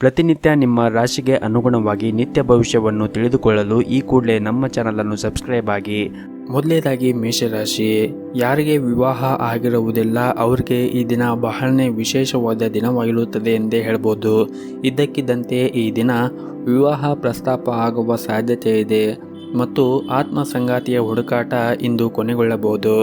ಪ್ರತಿನಿತ್ಯ ನಿಮ್ಮ ರಾಶಿಗೆ ಅನುಗುಣವಾಗಿ ನಿತ್ಯ ಭವಿಷ್ಯವನ್ನು ತಿಳಿದುಕೊಳ್ಳಲು ಈ ಕೂಡಲೇ ನಮ್ಮ ಚಾನಲನ್ನು ಸಬ್ಸ್ಕ್ರೈಬ್ ಆಗಿ. ಮೊದಲನೇದಾಗಿ ಮೇಷರಾಶಿ, ಯಾರಿಗೆ ವಿವಾಹ ಆಗಿರುವುದಿಲ್ಲ ಅವರಿಗೆ ಈ ದಿನ ಬಹಳನೇ ವಿಶೇಷವಾದ ದಿನವಾಗಿರುತ್ತದೆ ಎಂದೇ ಹೇಳ್ಬೋದು. ಇದ್ದಕ್ಕಿದ್ದಂತೆ ಈ ದಿನ ವಿವಾಹ ಪ್ರಸ್ತಾಪ ಆಗುವ ಸಾಧ್ಯತೆ ಇದೆ ಮತ್ತು ಆತ್ಮ ಸಂಗಾತಿಯ ಹುಡುಕಾಟ ಇಂದು ಕೊನೆಗೊಳ್ಳಬಹುದು.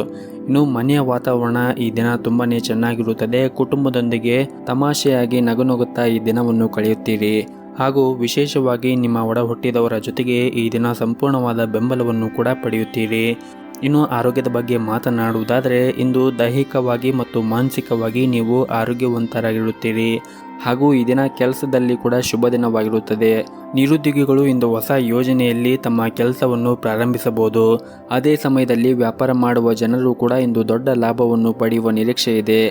ಇನ್ನು ಮನೆಯ ವಾತಾವರಣ ಈ ದಿನ ತುಂಬಾನೇ ಚೆನ್ನಾಗಿರುತ್ತದೆ. ಕುಟುಂಬದೊಂದಿಗೆ ತಮಾಷೆಯಾಗಿ ನಗುನಗುತ್ತಾ ಈ ದಿನವನ್ನು ಕಳೆಯುತ್ತೀರಿ ಹಾಗೂ ವಿಶೇಷವಾಗಿ ನಿಮ್ಮ ಒಡ ಹುಟ್ಟಿದವರ ಜೊತೆಗೆ ಈ ದಿನ ಸಂಪೂರ್ಣವಾದ ಬೆಂಬಲವನ್ನು ಕೂಡ ಪಡೆಯುತ್ತೀರಿ. ಇನ್ನು ಆರೋಗ್ಯದ ಬಗ್ಗೆ ಮಾತನಾಡುವುದಾದರೆ ಇಂದು ದೈಹಿಕವಾಗಿ ಮತ್ತು ಮಾನಸಿಕವಾಗಿ ನೀವು ಆರೋಗ್ಯವಂತರಾಗಿರುತ್ತೀರಿ ಹಾಗೂ ಈ ದಿನ ಕೆಲಸದಲ್ಲಿ ಕೂಡ ಶುಭ ದಿನವಾಗಿರುತ್ತದೆ. ನಿರುದ್ಯೋಗಿಗಳು ಇಂದು ಹೊಸ ಯೋಜನೆಯಲ್ಲಿ ತಮ್ಮ ಕೆಲಸವನ್ನು ಪ್ರಾರಂಭಿಸಬಹುದು. ಅದೇ ಸಮಯದಲ್ಲಿ ವ್ಯಾಪಾರ ಮಾಡುವ ಜನರು ಕೂಡ ಇಂದು ದೊಡ್ಡ ಲಾಭವನ್ನು ಪಡೆಯುವ ನಿರೀಕ್ಷೆ ಇದೆ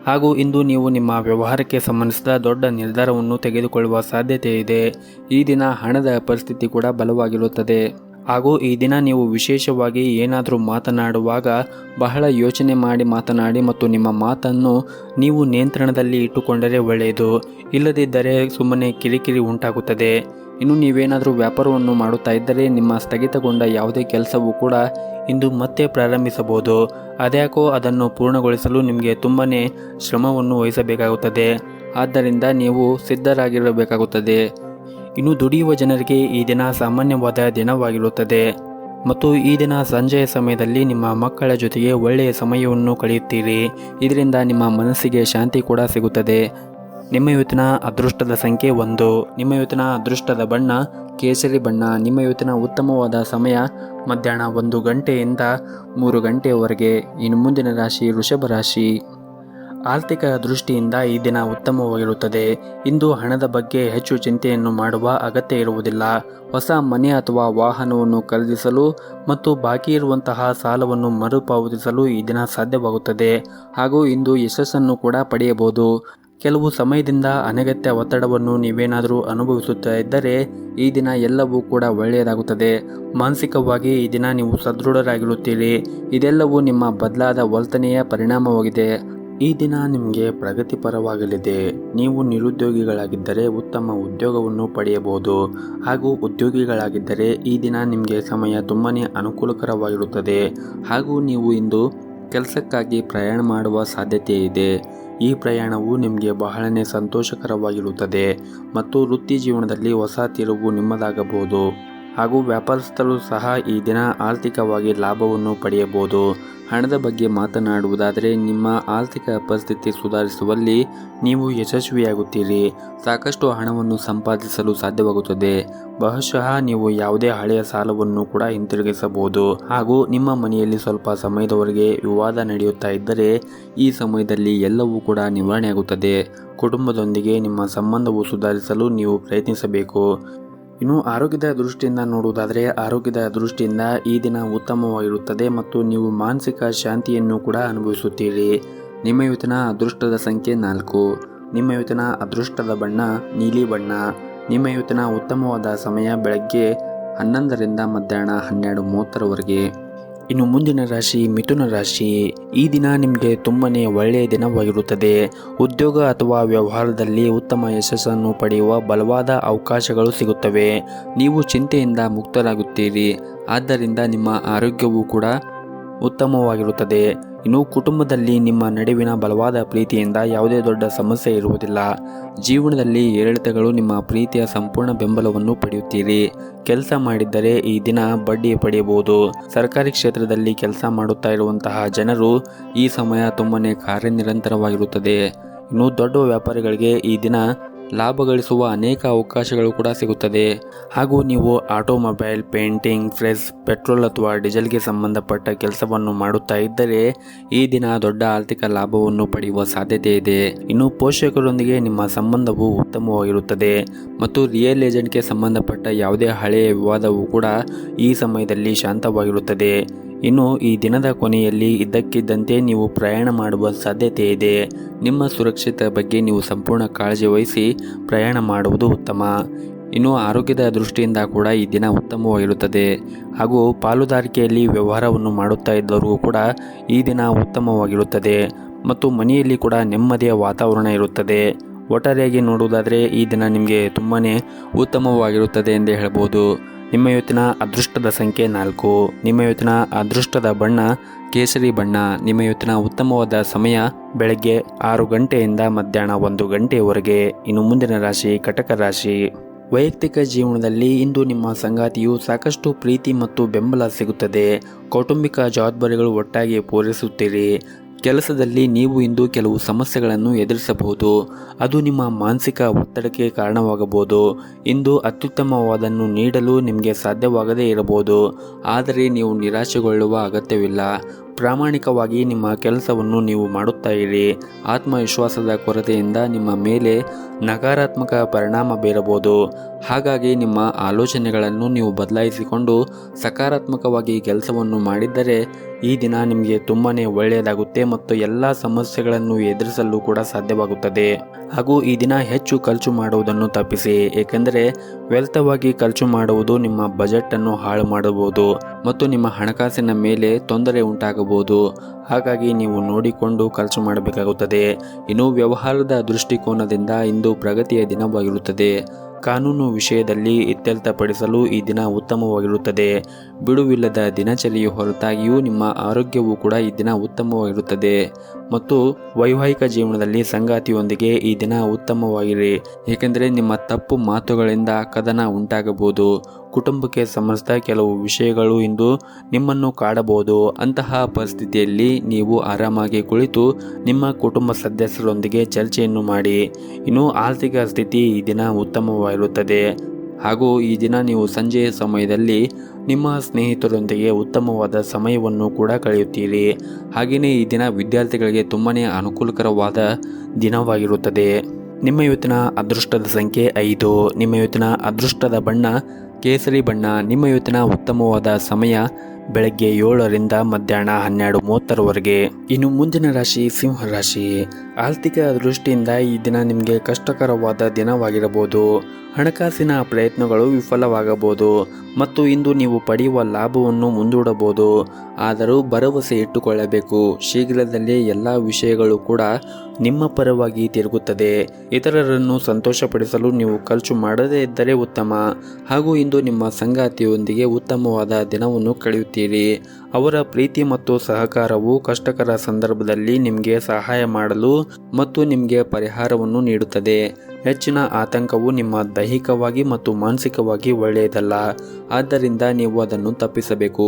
ಹಾಗೂ ಇಂದು ನೀವು ನಿಮ್ಮ ವ್ಯವಹಾರಕ್ಕೆ ಸಂಬಂಧಿಸಿದ ದೊಡ್ಡ ನಿರ್ಧಾರವನ್ನು ತೆಗೆದುಕೊಳ್ಳುವ ಸಾಧ್ಯತೆ ಇದೆ. ಈ ದಿನ ಹಣದ ಪರಿಸ್ಥಿತಿ ಕೂಡ ಬಲವಾಗಿರುತ್ತದೆ ಹಾಗೂ ಈ ದಿನ ನೀವು ವಿಶೇಷವಾಗಿ ಏನಾದರೂ ಮಾತನಾಡುವಾಗ ಬಹಳ ಯೋಚನೆ ಮಾಡಿ ಮಾತನಾಡಿ ಮತ್ತು ನಿಮ್ಮ ಮಾತನ್ನು ನೀವು ನಿಯಂತ್ರಣದಲ್ಲಿ ಇಟ್ಟುಕೊಂಡರೆ ಒಳ್ಳೆಯದು. ಇಲ್ಲದಿದ್ದರೆ ಸುಮ್ಮನೆ ಕಿರಿಕಿರಿ ಉಂಟಾಗುತ್ತದೆ. ಇನ್ನು ನೀವೇನಾದರೂ ವ್ಯಾಪಾರವನ್ನು ಮಾಡುತ್ತಾ ಇದ್ದರೆ ನಿಮ್ಮ ಸ್ಥಗಿತಗೊಂಡ ಯಾವುದೇ ಕೆಲಸವೂ ಕೂಡ ಇಂದು ಮತ್ತೆ ಪ್ರಾರಂಭಿಸಬಹುದು. ಅದ್ಯಾಕೋ ಅದನ್ನು ಪೂರ್ಣಗೊಳಿಸಲು ನಿಮಗೆ ತುಂಬಾ ಶ್ರಮವನ್ನು ವಹಿಸಬೇಕಾಗುತ್ತದೆ. ಆದ್ದರಿಂದ ನೀವು ಸಿದ್ಧರಾಗಿರಬೇಕಾಗುತ್ತದೆ. ಇನ್ನು ದುಡಿಯುವ ಜನರಿಗೆ ಈ ದಿನ ಸಾಮಾನ್ಯವಾದ ದಿನವಾಗಿರುತ್ತದೆ ಮತ್ತು ಈ ದಿನ ಸಂಜೆಯ ಸಮಯದಲ್ಲಿ ನಿಮ್ಮ ಮಕ್ಕಳ ಜೊತೆಗೆ ಒಳ್ಳೆಯ ಸಮಯವನ್ನು ಕಳೆಯುತ್ತೀರಿ. ಇದರಿಂದ ನಿಮ್ಮ ಮನಸ್ಸಿಗೆ ಶಾಂತಿ ಕೂಡ ಸಿಗುತ್ತದೆ. ನಿಮ್ಮ ಇವತ್ತಿನ ಅದೃಷ್ಟದ ಸಂಖ್ಯೆ 1. ನಿಮ್ಮ ಇವತ್ತಿನ ಅದೃಷ್ಟದ ಬಣ್ಣ ಕೇಸರಿ ಬಣ್ಣ. ನಿಮ್ಮ ಇವತ್ತಿನ ಉತ್ತಮವಾದ ಸಮಯ ಮಧ್ಯಾಹ್ನ 1 ಗಂಟೆಯಿಂದ 3 ಗಂಟೆಯವರೆಗೆ. ಇನ್ನು ಮುಂದಿನ ರಾಶಿ ವೃಷಭ ರಾಶಿ. ಆರ್ಥಿಕ ದೃಷ್ಟಿಯಿಂದ ಈ ದಿನ ಉತ್ತಮವಾಗಿರುತ್ತದೆ. ಇಂದು ಹಣದ ಬಗ್ಗೆ ಹೆಚ್ಚು ಚಿಂತೆಯನ್ನು ಮಾಡುವ ಅಗತ್ಯ ಇರುವುದಿಲ್ಲ. ಹೊಸ ಮನೆ ಅಥವಾ ವಾಹನವನ್ನು ಖರೀದಿಸಲು ಮತ್ತು ಬಾಕಿ ಇರುವಂತಹ ಸಾಲವನ್ನು ಮರುಪಾವತಿಸಲು ಈ ದಿನ ಸಾಧ್ಯವಾಗುತ್ತದೆ ಹಾಗೂ ಇಂದು ಯಶಸ್ಸನ್ನು ಕೂಡ ಪಡೆಯಬಹುದು. ಕೆಲವು ಸಮಯದಿಂದ ಅನಗತ್ಯ ಒತ್ತಡವನ್ನು ನೀವೇನಾದರೂ ಅನುಭವಿಸುತ್ತಾ ಇದ್ದರೆ ಈ ದಿನ ಎಲ್ಲವೂ ಕೂಡ ಒಳ್ಳೆಯದಾಗುತ್ತದೆ. ಮಾನಸಿಕವಾಗಿ ಈ ದಿನ ನೀವು ಸದೃಢರಾಗಿರುತ್ತೀರಿ. ಇದೆಲ್ಲವೂ ನಿಮ್ಮ ಬದಲಾದ ವರ್ತನೆಯ ಪರಿಣಾಮವಾಗಿದೆ. ಈ ದಿನ ನಿಮಗೆ ಪ್ರಗತಿಪರವಾಗಲಿದೆ. ನೀವು ನಿರುದ್ಯೋಗಿಗಳಾಗಿದ್ದರೆ ಉತ್ತಮ ಉದ್ಯೋಗವನ್ನು ಪಡೆಯಬಹುದು ಹಾಗೂ ಉದ್ಯೋಗಿಗಳಾಗಿದ್ದರೆ ಈ ದಿನ ನಿಮಗೆ ಸಮಯ ತುಂಬಾ ಅನುಕೂಲಕರವಾಗಿರುತ್ತದೆ ಹಾಗೂ ನೀವು ಇಂದು ಕೆಲಸಕ್ಕಾಗಿ ಪ್ರಯಾಣ ಮಾಡುವ ಸಾಧ್ಯತೆ ಇದೆ. ಈ ಪ್ರಯಾಣವು ನಿಮಗೆ ಬಹಳನೇ ಸಂತೋಷಕರವಾಗಿರುತ್ತದೆ ಮತ್ತು ವೃತ್ತಿ ಜೀವನದಲ್ಲಿ ಹೊಸ ತಿರುವು ನಿಮ್ಮದಾಗಬಹುದು ಹಾಗೂ ವ್ಯಾಪಾರಸ್ಥರು ಸಹ ಈ ದಿನ ಆರ್ಥಿಕವಾಗಿ ಲಾಭವನ್ನು ಪಡೆಯಬಹುದು. ಹಣದ ಬಗ್ಗೆ ಮಾತನಾಡುವುದಾದರೆ ನಿಮ್ಮ ಆರ್ಥಿಕ ಪರಿಸ್ಥಿತಿ ಸುಧಾರಿಸುವಲ್ಲಿ ನೀವು ಯಶಸ್ವಿಯಾಗುತ್ತೀರಿ. ಸಾಕಷ್ಟು ಹಣವನ್ನು ಸಂಪಾದಿಸಲು ಸಾಧ್ಯವಾಗುತ್ತದೆ. ಬಹುಶಃ ನೀವು ಯಾವುದೇ ಹಳೆಯ ಸಾಲವನ್ನು ಕೂಡ ಹಿಂತಿರುಗಿಸಬಹುದು ಹಾಗೂ ನಿಮ್ಮ ಮನೆಯಲ್ಲಿ ಸ್ವಲ್ಪ ಸಮಯದವರೆಗೆ ವಿವಾದ ನಡೆಯುತ್ತಾ ಇದ್ದರೆ ಈ ಸಮಯದಲ್ಲಿ ಎಲ್ಲವೂ ಕೂಡ ನಿವಾರಣೆಯಾಗುತ್ತದೆ. ಕುಟುಂಬದೊಂದಿಗೆ ನಿಮ್ಮ ಸಂಬಂಧವು ಸುಧಾರಿಸಲು ನೀವು ಪ್ರಯತ್ನಿಸಬೇಕು. ಇನ್ನು ಆರೋಗ್ಯದ ದೃಷ್ಟಿಯಿಂದ ನೋಡುವುದಾದರೆ ಆರೋಗ್ಯದ ದೃಷ್ಟಿಯಿಂದ ಈ ದಿನ ಉತ್ತಮವಾಗಿರುತ್ತದೆ ಮತ್ತು ನೀವು ಮಾನಸಿಕ ಶಾಂತಿಯನ್ನು ಕೂಡ ಅನುಭವಿಸುತ್ತೀರಿ. ನಿಮ್ಮ ಇವತ್ತಿನ ಅದೃಷ್ಟದ ಸಂಖ್ಯೆ 4. ನಿಮ್ಮ ಇವತ್ತಿನ ಅದೃಷ್ಟದ ಬಣ್ಣ ನೀಲಿ ಬಣ್ಣ. ನಿಮ್ಮ ಇವತ್ತಿನ ಉತ್ತಮವಾದ ಸಮಯ ಬೆಳಗ್ಗೆ 11ರಿಂದ ಮಧ್ಯಾಹ್ನ 12:30ರವರೆಗೆ. ಇನ್ನು ಮುಂದಿನ ರಾಶಿ ಮಿಥುನ ರಾಶಿ. ಈ ದಿನ ನಿಮಗೆ ತುಂಬನೇ ಒಳ್ಳೆಯ ದಿನವಾಗಿರುತ್ತದೆ. ಉದ್ಯೋಗ ಅಥವಾ ವ್ಯವಹಾರದಲ್ಲಿ ಉತ್ತಮ ಯಶಸ್ಸನ್ನು ಪಡೆಯುವ ಬಲವಾದ ಅವಕಾಶಗಳು ಸಿಗುತ್ತವೆ. ನೀವು ಚಿಂತೆಯಿಂದ ಮುಕ್ತರಾಗುತ್ತೀರಿ. ಆದ್ದರಿಂದ ನಿಮ್ಮ ಆರೋಗ್ಯವೂ ಕೂಡ ಉತ್ತಮವಾಗಿರುತ್ತದೆ. ಇನ್ನು ಕುಟುಂಬದಲ್ಲಿ ನಿಮ್ಮ ನಡುವಿನ ಬಲವಾದ ಪ್ರೀತಿಯಿಂದ ಯಾವುದೇ ದೊಡ್ಡ ಸಮಸ್ಯೆ ಇರುವುದಿಲ್ಲ. ಜೀವನದಲ್ಲಿ ಏರಿಳಿತಗಳು ನಿಮ್ಮ ಪ್ರೀತಿಯ ಸಂಪೂರ್ಣ ಬೆಂಬಲವನ್ನು ಪಡೆಯುತ್ತೀರಿ. ಕೆಲಸ ಮಾಡಿದ್ದರೆ ಈ ದಿನ ಬಡ್ಡಿ ಪಡೆಯಬಹುದು. ಸರ್ಕಾರಿ ಕ್ಷೇತ್ರದಲ್ಲಿ ಕೆಲಸ ಮಾಡುತ್ತಾ ಇರುವಂತಹ ಜನರು ಈ ಸಮಯ ತುಂಬನೇ ಕಾರ್ಯನಿರಂತರವಾಗಿರುತ್ತದೆ. ಇನ್ನು ದೊಡ್ಡ ವ್ಯಾಪಾರಿಗಳಿಗೆ ಈ ದಿನ ಲಾಭ ಗಳಿಸುವ ಅನೇಕ ಅವಕಾಶಗಳು ಕೂಡ ಸಿಗುತ್ತದೆ ಹಾಗೂ ನೀವು ಆಟೋಮೊಬೈಲ್, ಪೇಂಟಿಂಗ್, ಪ್ರೆಸ್, ಪೆಟ್ರೋಲ್ ಅಥವಾ ಡೀಸೆಲ್ಗೆ ಸಂಬಂಧಪಟ್ಟ ಕೆಲಸವನ್ನು ಮಾಡುತ್ತಾ ಇದ್ದರೆ ಈ ದಿನ ದೊಡ್ಡ ಆರ್ಥಿಕ ಲಾಭವನ್ನು ಪಡೆಯುವ ಸಾಧ್ಯತೆ ಇದೆ. ಇನ್ನು ಪೋಷಕರೊಂದಿಗೆ ನಿಮ್ಮ ಸಂಬಂಧವು ಉತ್ತಮವಾಗಿರುತ್ತದೆ ಮತ್ತು ರಿಯಲ್ ಏಜೆಂಟ್ಗೆ ಸಂಬಂಧಪಟ್ಟ ಯಾವುದೇ ಹಳೆಯ ವಿವಾದವೂ ಕೂಡ ಈ ಸಮಯದಲ್ಲಿ ಶಾಂತವಾಗಿರುತ್ತದೆ. ಇನ್ನು ಈ ದಿನದ ಕೊನೆಯಲ್ಲಿ ಇದ್ದಕ್ಕಿದ್ದಂತೆ ನೀವು ಪ್ರಯಾಣ ಮಾಡುವ ಸಾಧ್ಯತೆ ಇದೆ. ನಿಮ್ಮ ಸುರಕ್ಷತೆ ಬಗ್ಗೆ ನೀವು ಸಂಪೂರ್ಣ ಕಾಳಜಿ ವಹಿಸಿ ಪ್ರಯಾಣ ಮಾಡುವುದು ಉತ್ತಮ. ಇನ್ನು ಆರೋಗ್ಯದ ದೃಷ್ಟಿಯಿಂದ ಕೂಡ ಈ ದಿನ ಉತ್ತಮವಾಗಿರುತ್ತದೆ ಹಾಗೂ ಪಾಲುದಾರಿಕೆಯಲ್ಲಿ ವ್ಯವಹಾರವನ್ನು ಮಾಡುತ್ತಾ ಇದ್ದವರಿಗೂ ಕೂಡ ಈ ದಿನ ಉತ್ತಮವಾಗಿರುತ್ತದೆ ಮತ್ತು ಮನೆಯಲ್ಲಿ ಕೂಡ ನೆಮ್ಮದಿಯ ವಾತಾವರಣ ಇರುತ್ತದೆ. ಒಟ್ಟಾರೆಯಾಗಿ ನೋಡುವುದಾದರೆ ಈ ದಿನ ನಿಮಗೆ ತುಂಬಾ ಉತ್ತಮವಾಗಿರುತ್ತದೆ ಎಂದೇ ಹೇಳ್ಬೋದು. ನಿಮ್ಮ ಇವತ್ತಿನ ಅದೃಷ್ಟದ ಸಂಖ್ಯೆ 4. ನಿಮ್ಮ ಇವತ್ತಿನ ಅದೃಷ್ಟದ ಬಣ್ಣ ಕೇಸರಿ ಬಣ್ಣ. ನಿಮ್ಮ ಇವತ್ತಿನ ಉತ್ತಮವಾದ ಸಮಯ ಬೆಳಗ್ಗೆ 6 ಗಂಟೆಯಿಂದ ಮಧ್ಯಾಹ್ನ 1 ಗಂಟೆಯವರೆಗೆ. ಇನ್ನು ಮುಂದಿನ ರಾಶಿ ಕಟಕ ರಾಶಿ. ವೈಯಕ್ತಿಕ ಜೀವನದಲ್ಲಿ ಇಂದು ನಿಮ್ಮ ಸಂಗಾತಿಯು ಸಾಕಷ್ಟು ಪ್ರೀತಿ ಮತ್ತು ಬೆಂಬಲ ಸಿಗುತ್ತದೆ. ಕೌಟುಂಬಿಕ ಜವಾಬ್ದಾರಿಗಳು ಒಟ್ಟಾಗಿ ಪೂರೈಸುತ್ತೀರಿ. ಕೆಲಸದಲ್ಲಿ ನೀವು ಇಂದು ಕೆಲವು ಸಮಸ್ಯೆಗಳನ್ನು ಎದುರಿಸಬಹುದು. ಅದು ನಿಮ್ಮ ಮಾನಸಿಕ ಒತ್ತಡಕ್ಕೆ ಕಾರಣವಾಗಬಹುದು. ಇಂದು ಅತ್ಯುತ್ತಮವಾದನ್ನು ನೀಡಲು ನಿಮಗೆ ಸಾಧ್ಯವಾಗದೇ ಇರಬಹುದು, ಆದರೆ ನೀವು ನಿರಾಶೆಗೊಳ್ಳುವ ಅಗತ್ಯವಿಲ್ಲ. ಪ್ರಾಮಾಣಿಕವಾಗಿ ನಿಮ್ಮ ಕೆಲಸವನ್ನು ನೀವು ಮಾಡುತ್ತಾ ಇರಿ. ಆತ್ಮವಿಶ್ವಾಸದ ಕೊರತೆಯಿಂದ ನಿಮ್ಮ ಮೇಲೆ ನಕಾರಾತ್ಮಕ ಪರಿಣಾಮ ಬೀರಬಹುದು. ಹಾಗಾಗಿ ನಿಮ್ಮ ಆಲೋಚನೆಗಳನ್ನು ನೀವು ಬದಲಾಯಿಸಿಕೊಂಡು ಸಕಾರಾತ್ಮಕವಾಗಿ ಕೆಲಸವನ್ನು ಮಾಡಿದ್ದರೆ ಈ ದಿನ ನಿಮಗೆ ತುಂಬಾ ಒಳ್ಳೆಯದಾಗುತ್ತೆ ಮತ್ತು ಎಲ್ಲ ಸಮಸ್ಯೆಗಳನ್ನು ಎದುರಿಸಲು ಕೂಡ ಸಾಧ್ಯವಾಗುತ್ತದೆ. ಹಾಗೂ ಈ ದಿನ ಹೆಚ್ಚು ಖರ್ಚು ಮಾಡುವುದನ್ನು ತಪ್ಪಿಸಿ, ಏಕೆಂದರೆ ವ್ಯರ್ಥವಾಗಿ ಖರ್ಚು ಮಾಡುವುದು ನಿಮ್ಮ ಬಜೆಟನ್ನು ಹಾಳು ಮಾಡಬಹುದು ಮತ್ತು ನಿಮ್ಮ ಹಣಕಾಸಿನ ಮೇಲೆ ತೊಂದರೆ ಉಂಟಾಗಬಹುದು. ಹಾಗಾಗಿ ನೀವು ನೋಡಿಕೊಂಡು ಖರ್ಚು ಮಾಡಬೇಕಾಗುತ್ತದೆ. ಇನ್ನು ವ್ಯವಹಾರದ ದೃಷ್ಟಿಕೋನದಿಂದ ಇಂದು ಪ್ರಗತಿಯ ದಿನವಾಗಿರುತ್ತದೆ. ಕಾನೂನು ವಿಷಯದಲ್ಲಿ ಇತ್ಯರ್ಥಪಡಿಸಲು ಈ ದಿನ ಉತ್ತಮವಾಗಿರುತ್ತದೆ. ಬಿಡುವಿಲ್ಲದ ದಿನಚರಿಯ ಹೊರತಾಗಿಯೂ ನಿಮ್ಮ ಆರೋಗ್ಯವು ಕೂಡ ಈ ದಿನ ಉತ್ತಮವಾಗಿರುತ್ತದೆ ಮತ್ತು ವೈವಾಹಿಕ ಜೀವನದಲ್ಲಿ ಸಂಗಾತಿಯೊಂದಿಗೆ ಈ ದಿನ ಉತ್ತಮವಾಗಿರಿ, ಏಕೆಂದರೆ ನಿಮ್ಮ ತಪ್ಪು ಮಾತುಗಳಿಂದ ಕದನ ಉಂಟಾಗಬಹುದು. ಕುಟುಂಬಕ್ಕೆ ಸಂಬಂಧಿಸಿದ ಕೆಲವು ವಿಷಯಗಳು ಇಂದು ನಿಮ್ಮನ್ನು ಕಾಡಬಹುದು. ಅಂತಹ ಪರಿಸ್ಥಿತಿಯಲ್ಲಿ ನೀವು ಆರಾಮಾಗಿ ಕುಳಿತು ನಿಮ್ಮ ಕುಟುಂಬ ಸದಸ್ಯರೊಂದಿಗೆ ಚರ್ಚೆಯನ್ನು ಮಾಡಿ. ಇನ್ನು ಆರ್ಥಿಕ ಸ್ಥಿತಿ ಈ ದಿನ ಉತ್ತಮವಾಗಿರುತ್ತದೆ ಹಾಗೂ ಈ ದಿನ ನೀವು ಸಂಜೆಯ ಸಮಯದಲ್ಲಿ ನಿಮ್ಮ ಸ್ನೇಹಿತರೊಂದಿಗೆ ಉತ್ತಮವಾದ ಸಮಯವನ್ನು ಕೂಡ ಕಳೆಯುತ್ತೀರಿ. ಹಾಗೆಯೇ ಈ ದಿನ ವಿದ್ಯಾರ್ಥಿಗಳಿಗೆ ತುಂಬಾ ಅನುಕೂಲಕರವಾದ ದಿನವಾಗಿರುತ್ತದೆ. ನಿಮ್ಮ ಇವತ್ತಿನ ಅದೃಷ್ಟದ ಸಂಖ್ಯೆ 5. ನಿಮ್ಮ ಇವತ್ತಿನ ಅದೃಷ್ಟದ ಬಣ್ಣ ಕೇಸರಿ ಬಣ್ಣ. ನಿಮ್ಮ ಇವತ್ತಿನ ಉತ್ತಮವಾದ ಸಮಯ ಬೆಳಗ್ಗೆ 7ರಿಂದ ಮಧ್ಯಾಹ್ನ 12:30ರವರೆಗೆ. ಇನ್ನು ಮುಂದಿನ ರಾಶಿ ಸಿಂಹ ರಾಶಿ. ಆರ್ಥಿಕ ದೃಷ್ಟಿಯಿಂದ ಈ ದಿನ ನಿಮಗೆ ಕಷ್ಟಕರವಾದ ದಿನವಾಗಿರಬಹುದು. ಹಣಕಾಸಿನ ಪ್ರಯತ್ನಗಳು ವಿಫಲವಾಗಬಹುದು ಮತ್ತು ಇಂದು ನೀವು ಪಡೆಯುವ ಲಾಭವನ್ನು ಮುಂದೂಡಬಹುದು. ಆದರೂ ಭರವಸೆ ಇಟ್ಟುಕೊಳ್ಳಬೇಕು. ಶೀಘ್ರದಲ್ಲೇ ಎಲ್ಲ ವಿಷಯಗಳು ಕೂಡ ನಿಮ್ಮ ಪರವಾಗಿ ತಿರುಗುತ್ತದೆ. ಇತರರನ್ನು ಸಂತೋಷಪಡಿಸಲು ನೀವು ಖರ್ಚು ಮಾಡದೇ ಇದ್ದರೆ ಉತ್ತಮ. ಹಾಗೂ ಇಂದು ನಿಮ್ಮ ಸಂಗಾತಿಯೊಂದಿಗೆ ಉತ್ತಮವಾದ ದಿನವನ್ನು ಕಳೆಯುತ್ತೀರಿ. ಅವರ ಪ್ರೀತಿ ಮತ್ತು ಸಹಕಾರವು ಕಷ್ಟಕರ ಸಂದರ್ಭದಲ್ಲಿ ನಿಮಗೆ ಸಹಾಯ ಮಾಡಲು ಮತ್ತು ನಿಮಗೆ ಪರಿಹಾರವನ್ನು ನೀಡುತ್ತದೆ. ಹೆಚ್ಚಿನ ಆತಂಕವು ನಿಮ್ಮ ದೈಹಿಕವಾಗಿ ಮತ್ತು ಮಾನಸಿಕವಾಗಿ ಒಳ್ಳೆಯದಲ್ಲ, ಆದ್ದರಿಂದ ನೀವು ಅದನ್ನು ತಪ್ಪಿಸಬೇಕು.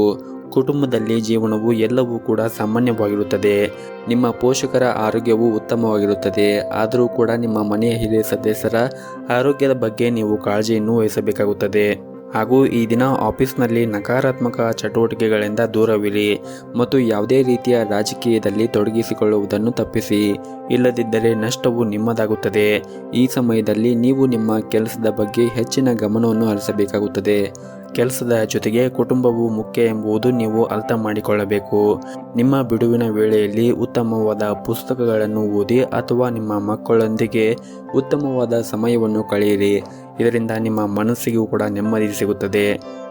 ಕುಟುಂಬದಲ್ಲಿ ಜೀವನವು ಎಲ್ಲವೂ ಕೂಡ ಸಾಮಾನ್ಯವಾಗಿರುತ್ತದೆ. ನಿಮ್ಮ ಪೋಷಕರ ಆರೋಗ್ಯವು ಉತ್ತಮವಾಗಿರುತ್ತದೆ, ಆದರೂ ಕೂಡ ನಿಮ್ಮ ಮನೆಯ ಹಿರಿಯ ಸದಸ್ಯರ ಆರೋಗ್ಯದ ಬಗ್ಗೆ ನೀವು ಕಾಳಜಿಯನ್ನು ವಹಿಸಬೇಕಾಗುತ್ತದೆ. ಹಾಗೂ ಈ ದಿನ ಆಫೀಸ್ನಲ್ಲಿ ನಕಾರಾತ್ಮಕ ಚಟುವಟಿಕೆಗಳಿಂದ ದೂರವಿರಿ ಮತ್ತು ಯಾವುದೇ ರೀತಿಯ ರಾಜಕೀಯದಲ್ಲಿ ತೊಡಗಿಸಿಕೊಳ್ಳುವುದನ್ನು ತಪ್ಪಿಸಿ, ಇಲ್ಲದಿದ್ದರೆ ನಷ್ಟವು ನಿಮ್ಮದಾಗುತ್ತದೆ. ಈ ಸಮಯದಲ್ಲಿ ನೀವು ನಿಮ್ಮ ಕೆಲಸದ ಬಗ್ಗೆ ಹೆಚ್ಚಿನ ಗಮನವನ್ನು ಹರಿಸಬೇಕಾಗುತ್ತದೆ. ಕೆಲಸದ ಜೊತೆಗೆ ಕುಟುಂಬವು ಮುಖ್ಯ ಎಂಬುದು ನೀವು ಅರ್ಥ ಮಾಡಿಕೊಳ್ಳಬೇಕು. ನಿಮ್ಮ ಬಿಡುವಿನ ವೇಳೆಯಲ್ಲಿ ಉತ್ತಮವಾದ ಪುಸ್ತಕಗಳನ್ನು ಓದಿ ಅಥವಾ ನಿಮ್ಮ ಮಕ್ಕಳೊಂದಿಗೆ ಉತ್ತಮವಾದ ಸಮಯವನ್ನು ಕಳೆಯಿರಿ. ಇದರಿಂದ ನಿಮ್ಮ ಮನಸ್ಸಿಗೂ ಕೂಡ ನೆಮ್ಮದಿ ಸಿಗುತ್ತದೆ.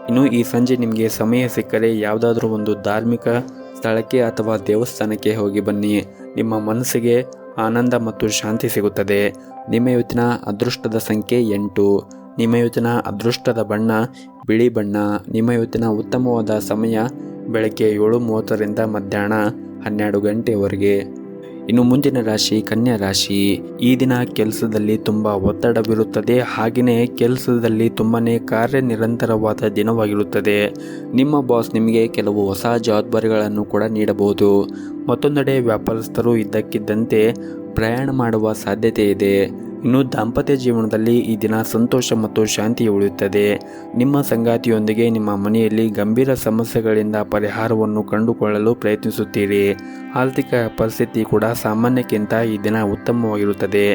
ಇನ್ನು ಈ ಸಂಜೆ ನಿಮಗೆ ಸಮಯ ಸಿಕ್ಕರೆ ಯಾವುದಾದ್ರೂ ಒಂದು ಧಾರ್ಮಿಕ ಸ್ಥಳಕ್ಕೆ ಅಥವಾ ದೇವಸ್ಥಾನಕ್ಕೆ ಹೋಗಿ ಬನ್ನಿ. ನಿಮ್ಮ ಮನಸ್ಸಿಗೆ ಆನಂದ ಮತ್ತು ಶಾಂತಿ ಸಿಗುತ್ತದೆ. ನಿಮ್ಮ ಇವತ್ತಿನ ಅದೃಷ್ಟದ ಸಂಖ್ಯೆ 8. ನಿಮ್ಮ ಇವತ್ತಿನ ಅದೃಷ್ಟದ ಬಣ್ಣ ಬಿಳಿ ಬಣ್ಣ. ನಿಮ್ಮ ಇವತ್ತಿನ ಉತ್ತಮವಾದ ಸಮಯ ಬೆಳಗ್ಗೆ 7:30ರಿಂದ ಮಧ್ಯಾಹ್ನ 12 ಗಂಟೆಯವರೆಗೆ. ಇನ್ನು ಮುಂದಿನ ರಾಶಿ ಕನ್ಯಾ ರಾಶಿ. ಈ ದಿನ ಕೆಲಸದಲ್ಲಿ ತುಂಬ ಒತ್ತಡವಿರುತ್ತದೆ. ಹಾಗೆಯೇ ಕೆಲಸದಲ್ಲಿ ತುಂಬಾ ಕಾರ್ಯನಿರಂತರವಾದ ದಿನವಾಗಿರುತ್ತದೆ. ನಿಮ್ಮ ಬಾಸ್ ನಿಮಗೆ ಕೆಲವು ಹೊಸ ಜವಾಬ್ದಾರಿಗಳನ್ನು ಕೂಡ ನೀಡಬಹುದು. ಮತ್ತೊಂದೆಡೆ ವ್ಯಾಪಾರಸ್ಥರು ಇದ್ದಕ್ಕಿದ್ದಂತೆ ಪ್ರಯಾಣ ಮಾಡುವ ಸಾಧ್ಯತೆ ಇದೆ. ಇನ್ನು ದಾಂಪತ್ಯ ಜೀವನದಲ್ಲಿ ಈ ದಿನ ಸಂತೋಷ ಮತ್ತು ಶಾಂತಿ ಉಳಿಯುತ್ತದೆ. ನಿಮ್ಮ ಸಂಗಾತಿಯೊಂದಿಗೆ ನಿಮ್ಮ ಮನೆಯಲ್ಲಿ ಗಂಭೀರ ಸಮಸ್ಯೆಗಳಿಂದ ಪರಿಹಾರವನ್ನು ಕಂಡುಕೊಳ್ಳಲು ಪ್ರಯತ್ನಿಸುತ್ತೀರಿ. ಆರ್ಥಿಕ ಪರಿಸ್ಥಿತಿ ಕೂಡ ಸಾಮಾನ್ಯಕ್ಕಿಂತ ಈ ದಿನ ಉತ್ತಮವಾಗಿರುತ್ತದೆ.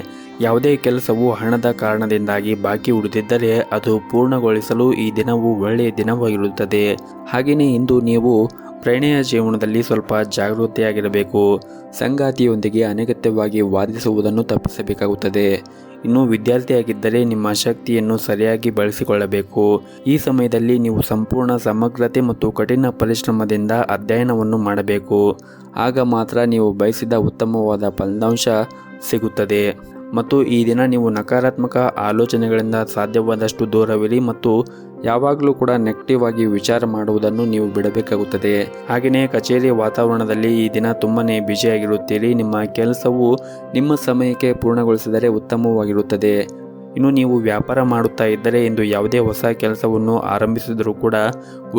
ಯಾವುದೇ ಕೆಲಸವು ಹಣದ ಕಾರಣದಿಂದಾಗಿ ಬಾಕಿ ಉಳಿದಿದ್ದರೆ ಅದು ಪೂರ್ಣಗೊಳಿಸಲು ಈ ದಿನವು ಒಳ್ಳೆಯ ದಿನವಾಗಿರುತ್ತದೆ. ಹಾಗೆಯೇ ಇಂದು ನೀವು ಪ್ರಣಯ ಜೀವನದಲ್ಲಿ ಸ್ವಲ್ಪ ಜಾಗೃತಿಯಾಗಿರಬೇಕು. ಸಂಗಾತಿಯೊಂದಿಗೆ ಅನಗತ್ಯವಾಗಿ ವಾದಿಸುವುದನ್ನು ತಪ್ಪಿಸಬೇಕಾಗುತ್ತದೆ. ಇನ್ನು ವಿದ್ಯಾರ್ಥಿಯಾಗಿದ್ದರೆ ನಿಮ್ಮ ಶಕ್ತಿಯನ್ನು ಸರಿಯಾಗಿ ಬಳಸಿಕೊಳ್ಳಬೇಕು. ಈ ಸಮಯದಲ್ಲಿ ನೀವು ಸಂಪೂರ್ಣ ಸಮಗ್ರತೆ ಮತ್ತು ಕಠಿಣ ಪರಿಶ್ರಮದಿಂದ ಅಧ್ಯಯನವನ್ನು ಮಾಡಬೇಕು. ಆಗ ಮಾತ್ರ ನೀವು ಬಯಸಿದ ಉತ್ತಮವಾದ ಫಲಿತಾಂಶ ಸಿಗುತ್ತದೆ. ಮತ್ತು ಈ ದಿನ ನೀವು ನಕಾರಾತ್ಮಕ ಆಲೋಚನೆಗಳಿಂದ ಸಾಧ್ಯವಾದಷ್ಟು ದೂರವಿರಿ ಮತ್ತು ಯಾವಾಗಲೂ ಕೂಡ ನೆಗೆಟಿವ್ ಆಗಿ ವಿಚಾರ ಮಾಡುವುದನ್ನು ನೀವು ಬಿಡಬೇಕಾಗುತ್ತದೆ. ಹಾಗೆಯೇ ಕಚೇರಿ ವಾತಾವರಣದಲ್ಲಿ ಈ ದಿನ ತುಂಬಾನೇ ಬ್ಯುಸಿಯಾಗಿರುತ್ತೀರಿ. ನಿಮ್ಮ ಕೆಲಸವು ನಿಮ್ಮ ಸಮಯಕ್ಕೆ ಪೂರ್ಣಗೊಳಿಸಿದರೆ ಉತ್ತಮವಾಗಿರುತ್ತದೆ. ಇನ್ನು ನೀವು ವ್ಯಾಪಾರ ಮಾಡುತ್ತಾ ಇದ್ದರೆ ಇಂದು ಯಾವುದೇ ಹೊಸ ಕೆಲಸವನ್ನು ಆರಂಭಿಸಿದರೂ ಕೂಡ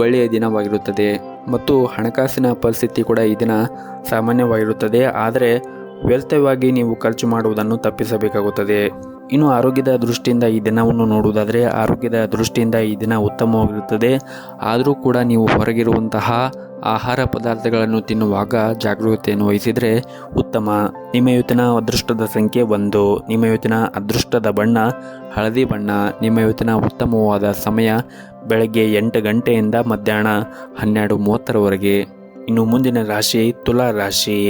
ಒಳ್ಳೆಯ ದಿನವಾಗಿರುತ್ತದೆ ಮತ್ತು ಹಣಕಾಸಿನ ಪರಿಸ್ಥಿತಿ ಕೂಡ ಈ ದಿನ ಸಾಮಾನ್ಯವಾಗಿರುತ್ತದೆ. ಆದರೆ ವ್ಯರ್ಥವಾಗಿ ನೀವು ಖರ್ಚು ಮಾಡುವುದನ್ನು ತಪ್ಪಿಸಬೇಕಾಗುತ್ತದೆ. ಇನ್ನು ಆರೋಗ್ಯದ ದೃಷ್ಟಿಯಿಂದ ಈ ದಿನವನ್ನು ನೋಡುವುದಾದರೆ ಆರೋಗ್ಯದ ದೃಷ್ಟಿಯಿಂದ ಈ ದಿನ ಉತ್ತಮವಾಗಿರುತ್ತದೆ. ಆದರೂ ಕೂಡ ನೀವು ಹೊರಗಿರುವಂತಹ ಆಹಾರ ಪದಾರ್ಥಗಳನ್ನು ತಿನ್ನುವಾಗ ಜಾಗರೂಕತೆಯನ್ನು ವಹಿಸಿದರೆ ಉತ್ತಮ. ನಿಮ್ಮ ಇವತ್ತಿನ ಅದೃಷ್ಟದ ಸಂಖ್ಯೆ 1. ನಿಮ್ಮ ಇವತ್ತಿನ ಅದೃಷ್ಟದ ಬಣ್ಣ ಹಳದಿ ಬಣ್ಣ. ನಿಮ್ಮ ಇವತ್ತಿನ ಉತ್ತಮವಾದ ಸಮಯ ಬೆಳಗ್ಗೆ 8 ಗಂಟೆಯಿಂದ ಮಧ್ಯಾಹ್ನ 12:30ರವರೆಗೆ. ಇನ್ನು ಮುಂದಿನ ರಾಶಿ ತುಲಾ ರಾಶಿ.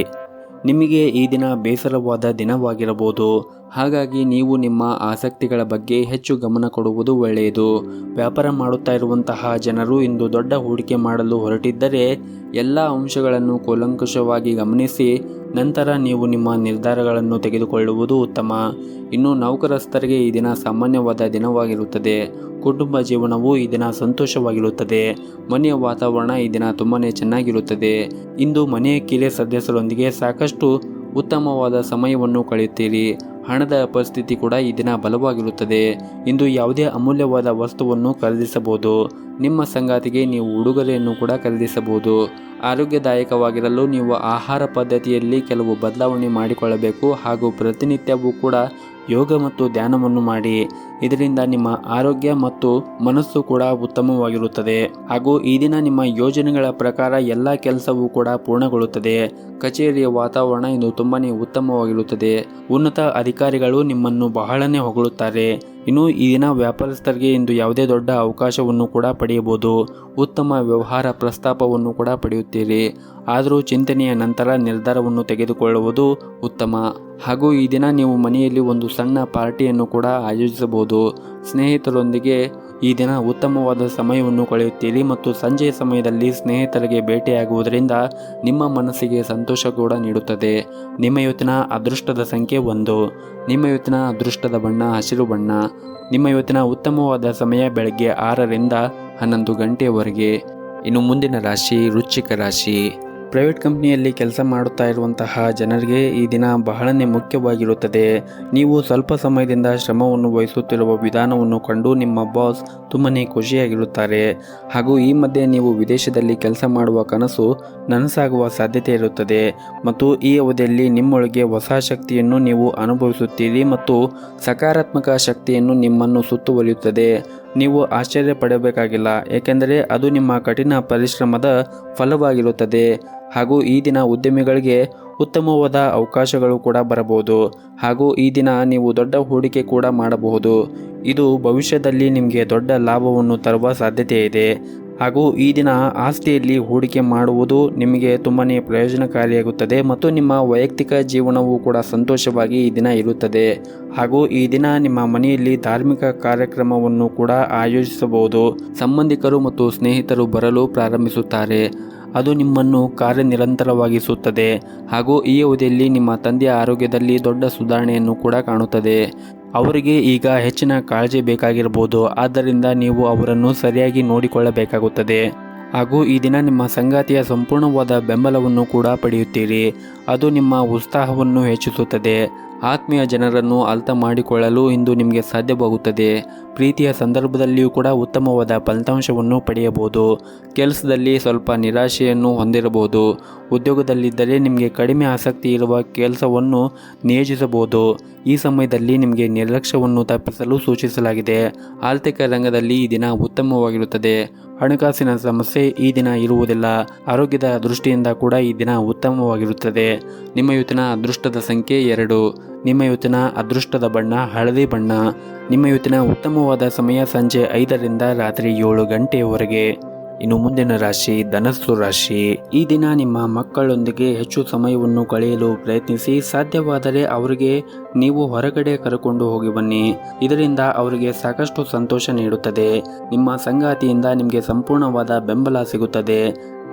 ನಿಮಗೆ ಈ ದಿನ ಬೇಸರವಾದ ದಿನವಾಗಿರಬಹುದು. ಹಾಗಾಗಿ ನೀವು ನಿಮ್ಮ ಆಸಕ್ತಿಗಳ ಬಗ್ಗೆ ಹೆಚ್ಚು ಗಮನ ಕೊಡುವುದು ಒಳ್ಳೆಯದು. ವ್ಯಾಪಾರ ಮಾಡುತ್ತಾ ಇರುವಂತಹ ಜನರು ಇಂದು ದೊಡ್ಡ ಹೂಡಿಕೆ ಮಾಡಲು ಹೊರಟಿದ್ದರೆ ಎಲ್ಲ ಅಂಶಗಳನ್ನು ಕೂಲಂಕಷವಾಗಿ ಗಮನಿಸಿ ನಂತರ ನೀವು ನಿಮ್ಮ ನಿರ್ಧಾರಗಳನ್ನು ತೆಗೆದುಕೊಳ್ಳುವುದು ಉತ್ತಮ. ಇನ್ನು ನೌಕರಸ್ಥರಿಗೆ ಈ ದಿನ ಸಾಮಾನ್ಯವಾದ ದಿನವಾಗಿರುತ್ತದೆ. ಕುಟುಂಬ ಜೀವನವು ಈ ದಿನ ಸಂತೋಷವಾಗಿರುತ್ತದೆ. ಮನೆಯ ವಾತಾವರಣ ಈ ದಿನ ತುಂಬಾನೇ ಚೆನ್ನಾಗಿರುತ್ತದೆ. ಇಂದು ಮನೆಯ ಕಿರಿಯ ಸದಸ್ಯರೊಂದಿಗೆ ಸಾಕಷ್ಟು ಉತ್ತಮವಾದ ಸಮಯವನ್ನು ಕಳೆಯುತ್ತೀರಿ. ಹಣದ ಪರಿಸ್ಥಿತಿ ಕೂಡ ಈ ದಿನ ಬಲವಾಗಿರುತ್ತದೆ. ಇಂದು ಯಾವುದೇ ಅಮೂಲ್ಯವಾದ ವಸ್ತುವನ್ನು ಖರೀದಿಸಬಹುದು. ನಿಮ್ಮ ಸಂಗಾತಿಗೆ ನೀವು ಉಡುಗೊರೆಯನ್ನು ಕೂಡ ಖರೀದಿಸಬಹುದು. ಆರೋಗ್ಯದಾಯಕವಾಗಿರಲು ನೀವು ಆಹಾರ ಪದ್ಧತಿಯಲ್ಲಿ ಕೆಲವು ಬದಲಾವಣೆ ಮಾಡಿಕೊಳ್ಳಬೇಕು ಹಾಗೂ ಪ್ರತಿನಿತ್ಯವೂ ಕೂಡ ಯೋಗ ಮತ್ತು ಧ್ಯಾನವನ್ನು ಮಾಡಿ. ಇದರಿಂದ ನಿಮ್ಮ ಆರೋಗ್ಯ ಮತ್ತು ಮನಸ್ಸು ಕೂಡ ಉತ್ತಮವಾಗಿರುತ್ತದೆ ಹಾಗೂ ಈ ದಿನ ನಿಮ್ಮ ಯೋಜನೆಗಳ ಪ್ರಕಾರ ಎಲ್ಲ ಕೆಲಸವೂ ಕೂಡ ಪೂರ್ಣಗೊಳ್ಳುತ್ತದೆ. ಕಚೇರಿಯ ವಾತಾವರಣ ಇಂದು ತುಂಬಾನೇ ಉತ್ತಮವಾಗಿರುತ್ತದೆ. ಉನ್ನತ ಅಧಿಕಾರಿಗಳು ನಿಮ್ಮನ್ನು ಬಹಳನೇ ಹೊಗಳುತ್ತಾರೆ. ಇನ್ನು ಈ ದಿನ ವ್ಯಾಪಾರಸ್ಥರಿಗೆ ಇಂದು ಯಾವುದೇ ದೊಡ್ಡ ಅವಕಾಶವನ್ನು ಕೂಡ ಪಡೆಯಬಹುದು. ಉತ್ತಮ ವ್ಯವಹಾರ ಪ್ರಸ್ತಾಪವನ್ನು ಕೂಡ ಪಡೆಯುತ್ತೀರಿ. ಆದರೂ ಚಿಂತನೆಯ ನಂತರ ನಿರ್ಧಾರವನ್ನು ತೆಗೆದುಕೊಳ್ಳುವುದು ಉತ್ತಮ. ಹಾಗೂ ಈ ದಿನ ನೀವು ಮನೆಯಲ್ಲಿ ಒಂದು ಸಣ್ಣ ಪಾರ್ಟಿಯನ್ನು ಕೂಡ ಆಯೋಜಿಸಬಹುದು. ಸ್ನೇಹಿತರೊಂದಿಗೆ ಈ ದಿನ ಉತ್ತಮವಾದ ಸಮಯವನ್ನು ಕಳೆಯುತ್ತೀರಿ ಮತ್ತು ಸಂಜೆಯ ಸಮಯದಲ್ಲಿ ಸ್ನೇಹಿತರಿಗೆ ಭೇಟಿಯಾಗುವುದರಿಂದ ನಿಮ್ಮ ಮನಸ್ಸಿಗೆ ಸಂತೋಷ ಕೂಡ ನೀಡುತ್ತದೆ. ನಿಮ್ಮ ಇವತ್ತಿನ ಅದೃಷ್ಟದ ಸಂಖ್ಯೆ 1. ನಿಮ್ಮ ಇವತ್ತಿನ ಅದೃಷ್ಟದ ಬಣ್ಣ ಹಸಿರು ಬಣ್ಣ. ನಿಮ್ಮ ಇವತ್ತಿನ ಉತ್ತಮವಾದ ಸಮಯ ಬೆಳಗ್ಗೆ 6ರಿಂದ 11 ಗಂಟೆಯವರೆಗೆ. ಇನ್ನು ಮುಂದಿನ ರಾಶಿ ವೃಶ್ಚಿಕ ರಾಶಿ. ಪ್ರೈವೇಟ್ ಕಂಪ್ನಿಯಲ್ಲಿ ಕೆಲಸ ಮಾಡುತ್ತಾ ಇರುವಂತಹ ಜನರಿಗೆ ಈ ದಿನ ಬಹಳನೇ ಮುಖ್ಯವಾಗಿರುತ್ತದೆ. ನೀವು ಸ್ವಲ್ಪ ಸಮಯದಿಂದ ಶ್ರಮವನ್ನು ವಹಿಸುತ್ತಿರುವ ವಿಧಾನವನ್ನು ಕಂಡು ನಿಮ್ಮ ಬಾಸ್ ತುಂಬನೇ ಖುಷಿಯಾಗಿರುತ್ತಾರೆ. ಹಾಗೂ ಈ ಮಧ್ಯೆ ನೀವು ವಿದೇಶದಲ್ಲಿ ಕೆಲಸ ಮಾಡುವ ಕನಸು ನನಸಾಗುವ ಸಾಧ್ಯತೆ ಇರುತ್ತದೆ ಮತ್ತು ಈ ಅವಧಿಯಲ್ಲಿ ನಿಮ್ಮೊಳಗೆ ಹೊಸ ಶಕ್ತಿಯನ್ನು ನೀವು ಅನುಭವಿಸುತ್ತೀರಿ ಮತ್ತು ಸಕಾರಾತ್ಮಕ ಶಕ್ತಿಯನ್ನು ನಿಮ್ಮನ್ನು ಸುತ್ತುವರಿಯುತ್ತದೆ. ನೀವು ಆಶ್ಚರ್ಯ ಪಡಬೇಕಾಗಿಲ್ಲ, ಏಕೆಂದರೆ ಅದು ನಿಮ್ಮ ಕಠಿಣ ಪರಿಶ್ರಮದ ಫಲವಾಗಿರುತ್ತದೆ. ಹಾಗೂ ಈ ದಿನ ಉದ್ಯಮಿಗಳಿಗೆ ಉತ್ತಮವಾದ ಅವಕಾಶಗಳು ಕೂಡ ಬರಬಹುದು. ಹಾಗೂ ಈ ದಿನ ನೀವು ದೊಡ್ಡ ಹೂಡಿಕೆ ಕೂಡ ಮಾಡಬಹುದು. ಇದು ಭವಿಷ್ಯದಲ್ಲಿ ನಿಮಗೆ ದೊಡ್ಡ ಲಾಭವನ್ನು ತರುವ ಸಾಧ್ಯತೆ ಇದೆ. ಹಾಗೂ ಈ ದಿನ ಆಸ್ತಿಯಲ್ಲಿ ಹೂಡಿಕೆ ಮಾಡುವುದು ನಿಮಗೆ ತುಂಬನೇ ಪ್ರಯೋಜನಕಾರಿಯಾಗುತ್ತದೆ ಮತ್ತು ನಿಮ್ಮ ವೈಯಕ್ತಿಕ ಜೀವನವೂ ಕೂಡ ಸಂತೋಷವಾಗಿ ಈ ದಿನ ಇರುತ್ತದೆ. ಹಾಗೂ ಈ ದಿನ ನಿಮ್ಮ ಮನೆಯಲ್ಲಿ ಧಾರ್ಮಿಕ ಕಾರ್ಯಕ್ರಮವನ್ನು ಕೂಡ ಆಯೋಜಿಸಬಹುದು. ಸಂಬಂಧಿಕರು ಮತ್ತು ಸ್ನೇಹಿತರು ಬರಲು ಪ್ರಾರಂಭಿಸುತ್ತಾರೆ. ಅದು ನಿಮ್ಮನ್ನು ಕಾರ್ಯನಿರಂತರವಾಗಿಸುತ್ತದೆ. ಹಾಗೂ ಈ ಅವಧಿಯಲ್ಲಿ ನಿಮ್ಮ ತಂದೆಯ ಆರೋಗ್ಯದಲ್ಲಿ ದೊಡ್ಡ ಸುಧಾರಣೆಯನ್ನು ಕೂಡ ಕಾಣುತ್ತದೆ. ಅವರಿಗೆ ಈಗ ಹೆಚ್ಚಿನ ಕಾಳಜಿ ಬೇಕಾಗಿರಬಹುದು. ಆದ್ದರಿಂದ ನೀವು ಅವರನ್ನು ಸರಿಯಾಗಿ ನೋಡಿಕೊಳ್ಳಬೇಕಾಗುತ್ತದೆ. ಹಾಗೂ ಈ ದಿನ ನಿಮ್ಮ ಸಂಗಾತಿಯ ಸಂಪೂರ್ಣವಾದ ಬೆಂಬಲವನ್ನು ಕೂಡ ಪಡೆಯುತ್ತೀರಿ. ಅದು ನಿಮ್ಮ ಉತ್ಸಾಹವನ್ನು ಹೆಚ್ಚಿಸುತ್ತದೆ. ಆತ್ಮೀಯ ಜನರನ್ನು ಅರ್ಥ ಮಾಡಿಕೊಳ್ಳಲು ಇಂದು ನಿಮಗೆ ಸಾಧ್ಯವಾಗುತ್ತದೆ. ಪ್ರೀತಿಯ ಸಂದರ್ಭದಲ್ಲಿಯೂ ಕೂಡ ಉತ್ತಮವಾದ ಫಲಿತಾಂಶವನ್ನು ಪಡೆಯಬಹುದು. ಕೆಲಸದಲ್ಲಿ ಸ್ವಲ್ಪ ನಿರಾಶೆಯನ್ನು ಹೊಂದಿರಬಹುದು. ಉದ್ಯೋಗದಲ್ಲಿದ್ದರೆ ನಿಮಗೆ ಕಡಿಮೆ ಆಸಕ್ತಿ ಇರುವ ಕೆಲಸವನ್ನು ನಿಯೋಜಿಸಬಹುದು. ಈ ಸಮಯದಲ್ಲಿ ನಿಮಗೆ ನಿರ್ಲಕ್ಷ್ಯವನ್ನು ತಪ್ಪಿಸಲು ಸೂಚಿಸಲಾಗಿದೆ. ಆರ್ಥಿಕ ರಂಗದಲ್ಲಿ ಈ ದಿನ ಉತ್ತಮವಾಗಿರುತ್ತದೆ. ಹಣಕಾಸಿನ ಸಮಸ್ಯೆ ಈ ದಿನ ಇರುವುದಿಲ್ಲ. ಆರೋಗ್ಯದ ದೃಷ್ಟಿಯಿಂದ ಕೂಡ ಈ ದಿನ ಉತ್ತಮವಾಗಿರುತ್ತದೆ. ನಿಮ್ಮ ಇವತ್ತಿನ ಅದೃಷ್ಟದ ಸಂಖ್ಯೆ 2. ನಿಮ್ಮ ಇವತ್ತಿನ ಅದೃಷ್ಟದ ಬಣ್ಣ ಹಳದಿ ಬಣ್ಣ. ನಿಮ್ಮ ಇವತ್ತಿನ ಉತ್ತಮವಾದ ಸಮಯ ಸಂಜೆ 5ರಿಂದ ರಾತ್ರಿ 7 ಗಂಟೆಯವರೆಗೆ. ಇನ್ನು ಮುಂದಿನ ರಾಶಿ ಧನಸ್ಸು ರಾಶಿ. ಈ ದಿನ ನಿಮ್ಮ ಮಕ್ಕಳೊಂದಿಗೆ ಹೆಚ್ಚು ಸಮಯವನ್ನು ಕಳೆಯಲು ಪ್ರಯತ್ನಿಸಿ. ಸಾಧ್ಯವಾದರೆ ಅವರಿಗೆ ನೀವು ಹೊರಗಡೆ ಕರೆಕೊಂಡು ಹೋಗಿ ಬನ್ನಿ. ಇದರಿಂದ ಅವರಿಗೆ ಸಾಕಷ್ಟು ಸಂತೋಷ ನೀಡುತ್ತದೆ. ನಿಮ್ಮ ಸಂಗಾತಿಯಿಂದ ನಿಮಗೆ ಸಂಪೂರ್ಣವಾದ ಬೆಂಬಲ ಸಿಗುತ್ತದೆ.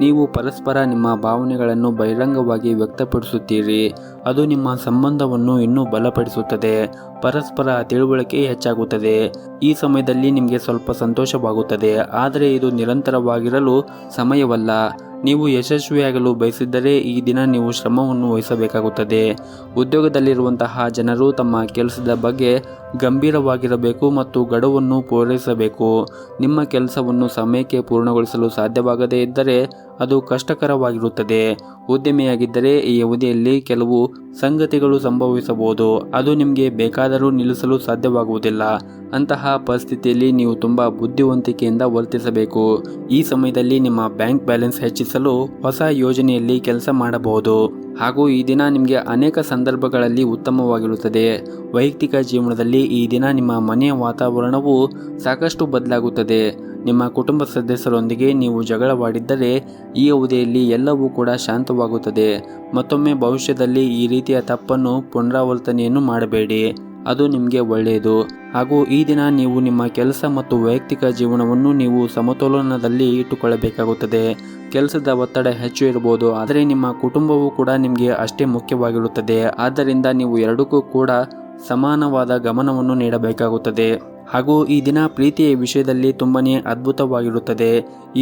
ನೀವು ಪರಸ್ಪರ ನಿಮ್ಮ ಭಾವನೆಗಳನ್ನು ಬಹಿರಂಗವಾಗಿ ವ್ಯಕ್ತಪಡಿಸುತ್ತೀರಿ. ಅದು ನಿಮ್ಮ ಸಂಬಂಧವನ್ನು ಇನ್ನೂ ಬಲಪಡಿಸುತ್ತದೆ. ಪರಸ್ಪರ ತಿಳುವಳಿಕೆ ಹೆಚ್ಚಾಗುತ್ತದೆ. ಈ ಸಮಯದಲ್ಲಿ ನಿಮಗೆ ಸ್ವಲ್ಪ ಸಂತೋಷವಾಗುತ್ತದೆ, ಆದರೆ ಇದು ನಿರಂತರವಾಗಿರಲು ಸಮಯವಲ್ಲ. ನೀವು ಯಶಸ್ವಿಯಾಗಲು ಬಯಸಿದ್ದರೆ ಈ ದಿನ ನೀವು ಶ್ರಮವನ್ನು ವಹಿಸಬೇಕಾಗುತ್ತದೆ. ಉದ್ಯೋಗದಲ್ಲಿರುವಂತಹ ಜನರು ತಮ್ಮ ಕೆಲಸದ ಬಗ್ಗೆ ಗಂಭೀರವಾಗಿರಬೇಕು ಮತ್ತು ಗಡುವನ್ನು ಪೂರೈಸಬೇಕು. ನಿಮ್ಮ ಕೆಲಸವನ್ನು ಸಮಯಕ್ಕೆ ಪೂರ್ಣಗೊಳಿಸಲು ಸಾಧ್ಯವಾಗದೇ ಇದ್ದರೆ ಅದು ಕಷ್ಟಕರವಾಗಿರುತ್ತದೆ. ಉದ್ಯಮಿಯಾಗಿದ್ದರೆ ಈ ಅವಧಿಯಲ್ಲಿ ಕೆಲವು ಸಂಗತಿಗಳು ಸಂಭವಿಸಬಹುದು. ಅದು ನಿಮಗೆ ಬೇಕಾದರೂ ನಿಲ್ಲಿಸಲು ಸಾಧ್ಯವಾಗುವುದಿಲ್ಲ. ಅಂತಹ ಪರಿಸ್ಥಿತಿಯಲ್ಲಿ ನೀವು ತುಂಬ ಬುದ್ಧಿವಂತಿಕೆಯಿಂದ ವರ್ತಿಸಬೇಕು. ಈ ಸಮಯದಲ್ಲಿ ನಿಮ್ಮ ಬ್ಯಾಂಕ್ ಬ್ಯಾಲೆನ್ಸ್ ಹೆಚ್ಚಿಸಲು ಹೊಸ ಯೋಜನೆಯಲ್ಲಿ ಕೆಲಸ ಮಾಡಬಹುದು. ಹಾಗೂ ಈ ದಿನ ನಿಮಗೆ ಅನೇಕ ಸಂದರ್ಭಗಳಲ್ಲಿ ಉತ್ತಮವಾಗಿರುತ್ತದೆ. ವೈಯಕ್ತಿಕ ಜೀವನದಲ್ಲಿ ಈ ದಿನ ನಿಮ್ಮ ಮನೆಯ ವಾತಾವರಣವು ಸಾಕಷ್ಟು ಬದಲಾಗುತ್ತದೆ. ನಿಮ್ಮ ಕುಟುಂಬ ಸದಸ್ಯರೊಂದಿಗೆ ನೀವು ಜಗಳವಾಡಿದ್ದರೆ ಈ ಅವಧಿಯಲ್ಲಿ ಎಲ್ಲವೂ ಕೂಡ ಶಾಂತವಾಗುತ್ತದೆ. ಮತ್ತೊಮ್ಮೆ ಭವಿಷ್ಯದಲ್ಲಿ ಈ ರೀತಿಯ ತಪ್ಪನ್ನು ಪುನರಾವರ್ತನೆಯನ್ನು ಮಾಡಬೇಡಿ. ಅದು ನಿಮಗೆ ಒಳ್ಳೆಯದು. ಹಾಗೂ ಈ ದಿನ ನೀವು ನಿಮ್ಮ ಕೆಲಸ ಮತ್ತು ವೈಯಕ್ತಿಕ ಜೀವನವನ್ನು ನೀವು ಸಮತೋಲನದಲ್ಲಿ ಇಟ್ಟುಕೊಳ್ಳಬೇಕಾಗುತ್ತದೆ. ಕೆಲಸದ ಒತ್ತಡ ಹೆಚ್ಚು ಇರಬಹುದು, ಆದರೆ ನಿಮ್ಮ ಕುಟುಂಬವೂ ಕೂಡ ನಿಮಗೆ ಅಷ್ಟೇ ಮುಖ್ಯವಾಗಿರುತ್ತದೆ. ಆದ್ದರಿಂದ ನೀವು ಎರಡಕ್ಕೂ ಕೂಡ ಸಮಾನವಾದ ಗಮನವನ್ನು ನೀಡಬೇಕಾಗುತ್ತದೆ. ಹಾಗೂ ಈ ದಿನ ಪ್ರೀತಿಯ ವಿಷಯದಲ್ಲಿ ತುಂಬನೇ ಅದ್ಭುತವಾಗಿರುತ್ತದೆ.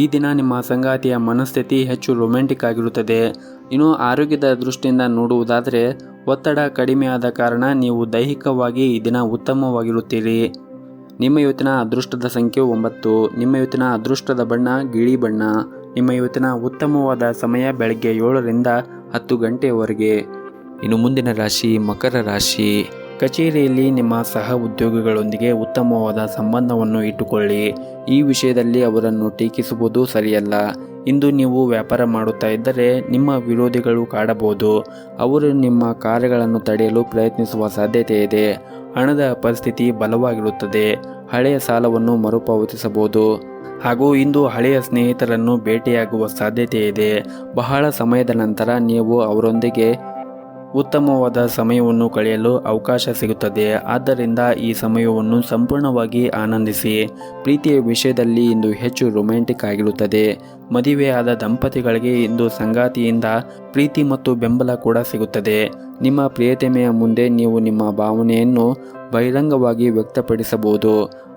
ಈ ದಿನ ನಿಮ್ಮ ಸಂಗಾತಿಯ ಮನಸ್ಥಿತಿ ಹೆಚ್ಚು ರೊಮ್ಯಾಂಟಿಕ್ ಆಗಿರುತ್ತದೆ. ಇನ್ನು ಆರೋಗ್ಯದ ದೃಷ್ಟಿಯಿಂದ ನೋಡುವುದಾದರೆ ಒತ್ತಡ ಕಡಿಮೆಯಾದ ಕಾರಣ ನೀವು ದೈಹಿಕವಾಗಿ ಈ ದಿನ ಉತ್ತಮವಾಗಿರುತ್ತೀರಿ. ನಿಮ್ಮ ಇವತ್ತಿನ ಅದೃಷ್ಟದ ಸಂಖ್ಯೆ 9. ನಿಮ್ಮ ಇವತ್ತಿನ ಅದೃಷ್ಟದ ಬಣ್ಣ ಗಿಳಿ ಬಣ್ಣ. ನಿಮ್ಮ ಇವತ್ತಿನ ಉತ್ತಮವಾದ ಸಮಯ ಬೆಳಗ್ಗೆ 7ರಿಂದ 10 ಗಂಟೆಯವರೆಗೆ. ಇನ್ನು ಮುಂದಿನ ರಾಶಿ ಮಕರ ರಾಶಿ. ಕಚೇರಿಯಲ್ಲಿ ನಿಮ್ಮ ಸಹ ಉದ್ಯೋಗಿಗಳೊಂದಿಗೆ ಉತ್ತಮವಾದ ಸಂಬಂಧವನ್ನು ಇಟ್ಟುಕೊಳ್ಳಿ. ಈ ವಿಷಯದಲ್ಲಿ ಅವರನ್ನು ಟೀಕಿಸುವುದು ಸರಿಯಲ್ಲ. ಇಂದು ನೀವು ವ್ಯಾಪಾರ ಮಾಡುತ್ತಾ ಇದ್ದರೆ ನಿಮ್ಮ ವಿರೋಧಿಗಳು ಕಾಡಬಹುದು. ಅವರು ನಿಮ್ಮ ಕಾರ್ಯಗಳನ್ನು ತಡೆಯಲು ಪ್ರಯತ್ನಿಸುವ ಸಾಧ್ಯತೆ ಇದೆ. ಹಣದ ಪರಿಸ್ಥಿತಿ ಬಲವಾಗಿರುತ್ತದೆ. ಹಳೆಯ ಸಾಲವನ್ನು ಮರುಪಾವತಿಸಬಹುದು. ಹಾಗೂ ಇಂದು ಹಳೆಯ ಸ್ನೇಹಿತರನ್ನು ಭೇಟಿಯಾಗುವ ಸಾಧ್ಯತೆ ಇದೆ. ಬಹಳ ಸಮಯದ ನಂತರ ನೀವು ಅವರೊಂದಿಗೆ ಉತ್ತಮವಾದ ಸಮಯವನ್ನು ಕಳೆಯಲು ಅವಕಾಶ ಸಿಗುತ್ತದೆ. ಆದ್ದರಿಂದ ಈ ಸಮಯವನ್ನು ಸಂಪೂರ್ಣವಾಗಿ ಆನಂದಿಸಿ. ಪ್ರೀತಿಯ ವಿಷಯದಲ್ಲಿ ಇಂದು ಹೆಚ್ಚು ರೊಮ್ಯಾಂಟಿಕ್ ಆಗಿರುತ್ತದೆ. ಮದುವೆಯಾದ ದಂಪತಿಗಳಿಗೆ ಇಂದು ಸಂಗಾತಿಯಿಂದ ಪ್ರೀತಿ ಮತ್ತು ಬೆಂಬಲ ಕೂಡ ಸಿಗುತ್ತದೆ. ನಿಮ್ಮ ಪ್ರಿಯತಮೆಯ ಮುಂದೆ ನೀವು ನಿಮ್ಮ ಭಾವನೆಯನ್ನು ಬಹಿರಂಗವಾಗಿ ವ್ಯಕ್ತಪಡಿಸಬಹುದು.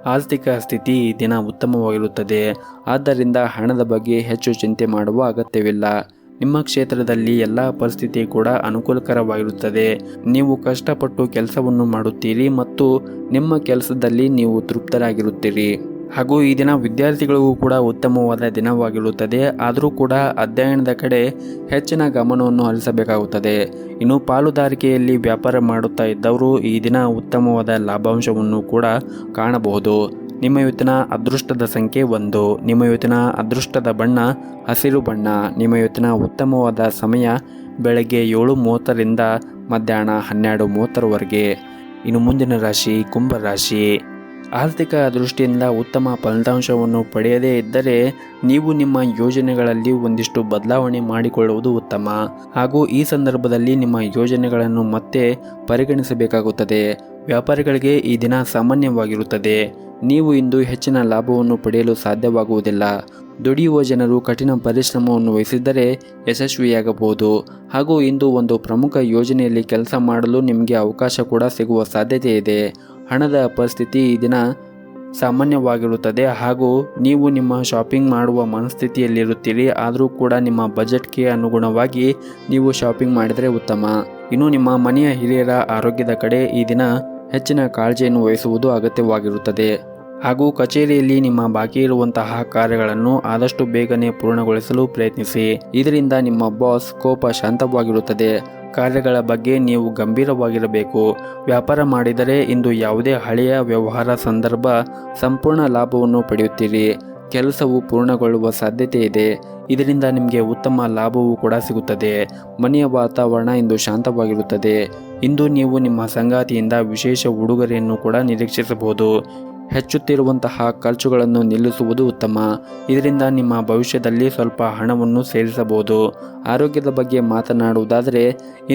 ಆರ್ಥಿಕ ಸ್ಥಿತಿ ಈ ದಿನ ಉತ್ತಮವಾಗಿರುತ್ತದೆ. ಆದ್ದರಿಂದ ಹಣದ ಬಗ್ಗೆ ಹೆಚ್ಚು ಚಿಂತೆ ಮಾಡುವ ಅಗತ್ಯವಿಲ್ಲ. ನಿಮ್ಮ ಕ್ಷೇತ್ರದಲ್ಲಿ ಎಲ್ಲ ಪರಿಸ್ಥಿತಿ ಕೂಡ ಅನುಕೂಲಕರವಾಗಿರುತ್ತದೆ. ನೀವು ಕಷ್ಟಪಟ್ಟು ಕೆಲಸವನ್ನು ಮಾಡುತ್ತೀರಿ ಮತ್ತು ನಿಮ್ಮ ಕೆಲಸದಲ್ಲಿ ನೀವು ತೃಪ್ತರಾಗಿರುತ್ತೀರಿ. ಹಾಗೂ ಈ ದಿನ ವಿದ್ಯಾರ್ಥಿಗಳಿಗೂ ಕೂಡ ಉತ್ತಮವಾದ ದಿನವಾಗಿರುತ್ತದೆ. ಆದರೂ ಕೂಡ ಅಧ್ಯಯನದ ಕಡೆ ಹೆಚ್ಚಿನ ಗಮನವನ್ನು ಹರಿಸಬೇಕಾಗುತ್ತದೆ. ಇನ್ನು ಪಾಲುದಾರಿಕೆಯಲ್ಲಿ ವ್ಯಾಪಾರ ಮಾಡುತ್ತಾ ಇದ್ದವರು ಈ ದಿನ ಉತ್ತಮವಾದ ಲಾಭಾಂಶವನ್ನು ಕೂಡ ಕಾಣಬಹುದು. ನಿಮ್ಮ ಇವತ್ತಿನ ಅದೃಷ್ಟದ ಸಂಖ್ಯೆ 1. ನಿಮ್ಮ ಇವತ್ತಿನ ಅದೃಷ್ಟದ ಬಣ್ಣ ಹಸಿರು ಬಣ್ಣ. ನಿಮ್ಮ ಇವತ್ತಿನ ಉತ್ತಮವಾದ ಸಮಯ ಬೆಳಗ್ಗೆ 7:30ರಿಂದ ಮಧ್ಯಾಹ್ನ 12:30ರವರೆಗೆ. ಇನ್ನು ಮುಂದಿನ ರಾಶಿ ಕುಂಭರಾಶಿ. ಆರ್ಥಿಕ ದೃಷ್ಟಿಯಿಂದ ಉತ್ತಮ ಫಲಿತಾಂಶವನ್ನು ಪಡೆಯದೇ ಇದ್ದರೆ ನೀವು ನಿಮ್ಮ ಯೋಜನೆಗಳಲ್ಲಿ ಒಂದಿಷ್ಟು ಬದಲಾವಣೆ ಮಾಡಿಕೊಳ್ಳುವುದು ಉತ್ತಮ. ಹಾಗೂ ಈ ಸಂದರ್ಭದಲ್ಲಿ ನಿಮ್ಮ ಯೋಜನೆಗಳನ್ನು ಮತ್ತೆ ಪರಿಗಣಿಸಬೇಕಾಗುತ್ತದೆ. ವ್ಯಾಪಾರಿಗಳಿಗೆ ಈ ದಿನ ಸಾಮಾನ್ಯವಾಗಿರುತ್ತದೆ. ನೀವು ಇಂದು ಹೆಚ್ಚಿನ ಲಾಭವನ್ನು ಪಡೆಯಲು ಸಾಧ್ಯವಾಗುವುದಿಲ್ಲ. ದುಡಿಯುವ ಜನರು ಕಠಿಣ ಪರಿಶ್ರಮವನ್ನು ವಹಿಸಿದ್ದರೆ ಯಶಸ್ವಿಯಾಗಬಹುದು. ಹಾಗೂ ಇಂದು ಒಂದು ಪ್ರಮುಖ ಯೋಜನೆಯಲ್ಲಿ ಕೆಲಸ ಮಾಡಲು ನಿಮಗೆ ಅವಕಾಶ ಕೂಡ ಸಿಗುವ ಸಾಧ್ಯತೆ ಇದೆ. ಹಣದ ಪರಿಸ್ಥಿತಿ ಈ ದಿನ ಸಾಮಾನ್ಯವಾಗಿರುತ್ತದೆ. ಹಾಗೂ ನೀವು ನಿಮ್ಮ ಶಾಪಿಂಗ್ ಮಾಡುವ ಮನಸ್ಥಿತಿಯಲ್ಲಿರುತ್ತೀರಿ. ಆದರೂ ಕೂಡ ನಿಮ್ಮ ಬಜೆಟ್ಗೆ ಅನುಗುಣವಾಗಿ ನೀವು ಶಾಪಿಂಗ್ ಮಾಡಿದರೆ ಉತ್ತಮ. ಇನ್ನು ನಿಮ್ಮ ಮನೆಯ ಹಿರಿಯರ ಆರೋಗ್ಯದ ಕಡೆ ಈ ದಿನ ಹೆಚ್ಚಿನ ಕಾಳಜಿಯನ್ನು ವಹಿಸುವುದು ಅಗತ್ಯವಾಗಿರುತ್ತದೆ. ಹಾಗೂ ಕಚೇರಿಯಲ್ಲಿ ನಿಮ್ಮ ಬಾಕಿ ಇರುವಂತಹ ಕಾರ್ಯಗಳನ್ನು ಆದಷ್ಟು ಬೇಗನೆ ಪೂರ್ಣಗೊಳಿಸಲು ಪ್ರಯತ್ನಿಸಿ. ಇದರಿಂದ ನಿಮ್ಮ ಬಾಸ್ ಕೋಪ ಶಾಂತವಾಗಿರುತ್ತದೆ. ಕಾರ್ಯಗಳ ಬಗ್ಗೆ ನೀವು ಗಂಭೀರವಾಗಿರಬೇಕು. ವ್ಯಾಪಾರ ಮಾಡಿದರೆ ಇಂದು ಯಾವುದೇ ಹಳೆಯ ವ್ಯವಹಾರ ಸಂದರ್ಭ ಸಂಪೂರ್ಣ ಲಾಭವನ್ನು ಪಡೆಯುತ್ತೀರಿ. ಕೆಲಸವು ಪೂರ್ಣಗೊಳ್ಳುವ ಸಾಧ್ಯತೆ ಇದೆ. ಇದರಿಂದ ನಿಮಗೆ ಉತ್ತಮ ಲಾಭವೂ ಕೂಡ ಸಿಗುತ್ತದೆ. ಮನೆಯ ವಾತಾವರಣ ಇಂದು ಶಾಂತವಾಗಿರುತ್ತದೆ. ಇಂದು ನೀವು ನಿಮ್ಮ ಸಂಗಾತಿಯಿಂದ ವಿಶೇಷ ಉಡುಗೊರೆಯನ್ನು ಕೂಡ ನಿರೀಕ್ಷಿಸಬಹುದು. ಹೆಚ್ಚುತ್ತಿರುವಂತಹ ಖರ್ಚುಗಳನ್ನು ನಿಲ್ಲಿಸುವುದು ಉತ್ತಮ. ಇದರಿಂದ ನಿಮ್ಮ ಭವಿಷ್ಯದಲ್ಲಿ ಸ್ವಲ್ಪ ಹಣವನ್ನು ಸೇರಿಸಬಹುದು. ಆರೋಗ್ಯದ ಬಗ್ಗೆ ಮಾತನಾಡುವುದಾದರೆ